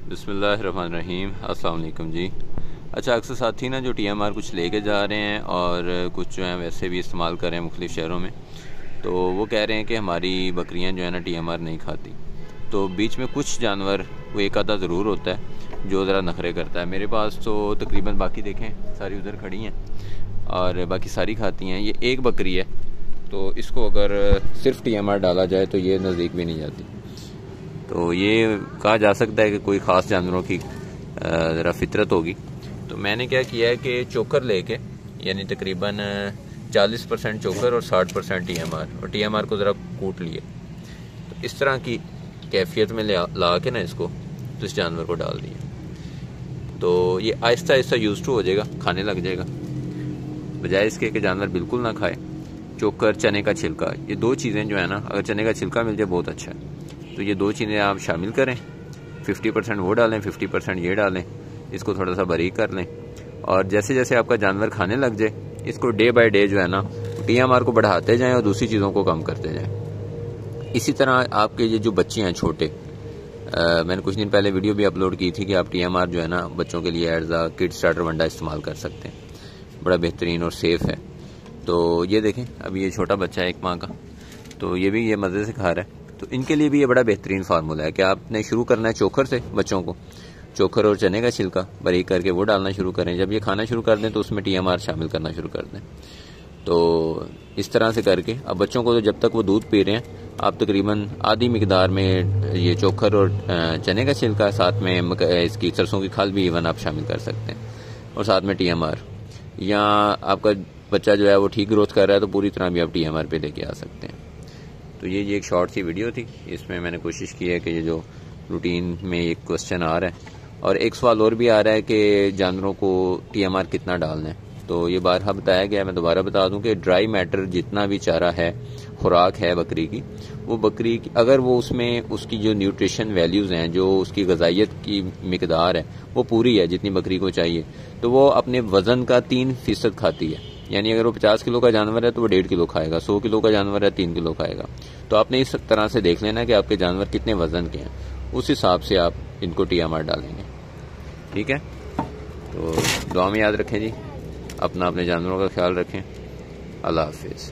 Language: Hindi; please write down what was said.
बिस्मिल्लाहिर्रहमानिर्रहीम। अस्सलाम वालेकुम जी। अच्छा, अक्सर साथी ना जो TMR कुछ लेके जा रहे हैं और कुछ जो है वैसे भी इस्तेमाल कर रहे हैं मुख्तलिफ़ शहरों में, तो वो कह रहे हैं कि हमारी बकरियां जो है ना TMR नहीं खाती। तो बीच में कुछ जानवर वो एक आधा ज़रूर होता है जो ज़रा नखरे करता है। मेरे पास तो तकरीबन बाकी देखें सारी उधर खड़ी हैं और बाकी सारी खाती हैं। ये एक बकरी है, तो इसको अगर सिर्फ TMR डाला जाए तो ये नज़दीक भी नहीं जाती। तो ये कहा जा सकता है कि कोई ख़ास जानवरों की ज़रा फितरत होगी। तो मैंने क्या किया है कि चोकर लेके, यानी तकरीबन 40% चोकर और 60% TMR, और TMR को ज़रा कूट लिए। तो इस तरह की कैफियत में ला के ना इसको तो इस जानवर को डाल दिया, तो ये आहिस्ता आहिस्ता यूज़ टू हो जाएगा, खाने लग जाएगा। बजाय इसके कि जानवर बिल्कुल ना खाए, चोकर, चने का छिलका, ये दो चीज़ें जो है ना, अगर चने का छिलका मिल जाए बहुत अच्छा है। तो ये दो चीज़ें आप शामिल करें, 50% वो डालें, 50% ये डालें, इसको थोड़ा सा बारीक कर लें, और जैसे जैसे आपका जानवर खाने लग जाए इसको डे बाय डे जो है ना TMR को बढ़ाते जाएं और दूसरी चीज़ों को कम करते जाएं। इसी तरह आपके ये जो बच्चे हैं छोटे, मैंने कुछ दिन पहले वीडियो भी अपलोड की थी कि आप TMR जो है ना बच्चों के लिए एज अ किड स्टार्टर वंडा इस्तेमाल कर सकते हैं। बड़ा बेहतरीन और सेफ़ है। तो ये देखें, अभी ये छोटा बच्चा है 1 माह का, तो ये भी ये मज़े से खा रहा है। तो इनके लिए भी ये बड़ा बेहतरीन फार्मूला है कि आपने शुरू करना है चोकर से। बच्चों को चोकर और चने का छिलका बारीक करके वो डालना शुरू करें। जब ये खाना शुरू कर दें तो उसमें TMR शामिल करना शुरू कर दें। तो इस तरह से करके अब बच्चों को तो जब तक वो दूध पी रहे हैं आप तकरीबन आधी मिकदार में ये चोकर और चने का छिलका, साथ में इसकी सरसों की खल भी इवन आप शामिल कर सकते हैं, और साथ में TMR। या आपका बच्चा जो है वो ठीक ग्रोथ कर रहा है तो पूरी तरह भी आप TMR पे लेके आ सकते हैं। तो ये एक शॉर्ट सी वीडियो थी, इसमें मैंने कोशिश की है कि ये जो रूटीन में एक क्वेश्चन आ रहा है और एक सवाल और भी आ रहा है कि जानवरों को TMR कितना डालना है, तो ये बारहा बताया गया। मैं दोबारा बता दूं कि ड्राई मैटर जितना भी चारा है, खुराक है बकरी की, वो बकरी की अगर वो उसमें उसकी जो न्यूट्रिशन वैल्यूज़ हैं, जो उसकी ग़िज़ाइयत की मिकदार है वो पूरी है जितनी बकरी को चाहिए, तो वो अपने वज़न का 3% खाती है। यानी अगर वो 50 किलो का जानवर है तो वो 1.5 किलो खाएगा, 100 किलो का जानवर है 3 किलो खाएगा। तो आपने इस तरह से देख लेना कि आपके जानवर कितने वज़न के हैं, उस हिसाब से आप इनको TMR डालेंगे। ठीक है, तो दुआ में याद रखें जी, अपने जानवरों का ख्याल रखें। अल्लाह हाफिज़।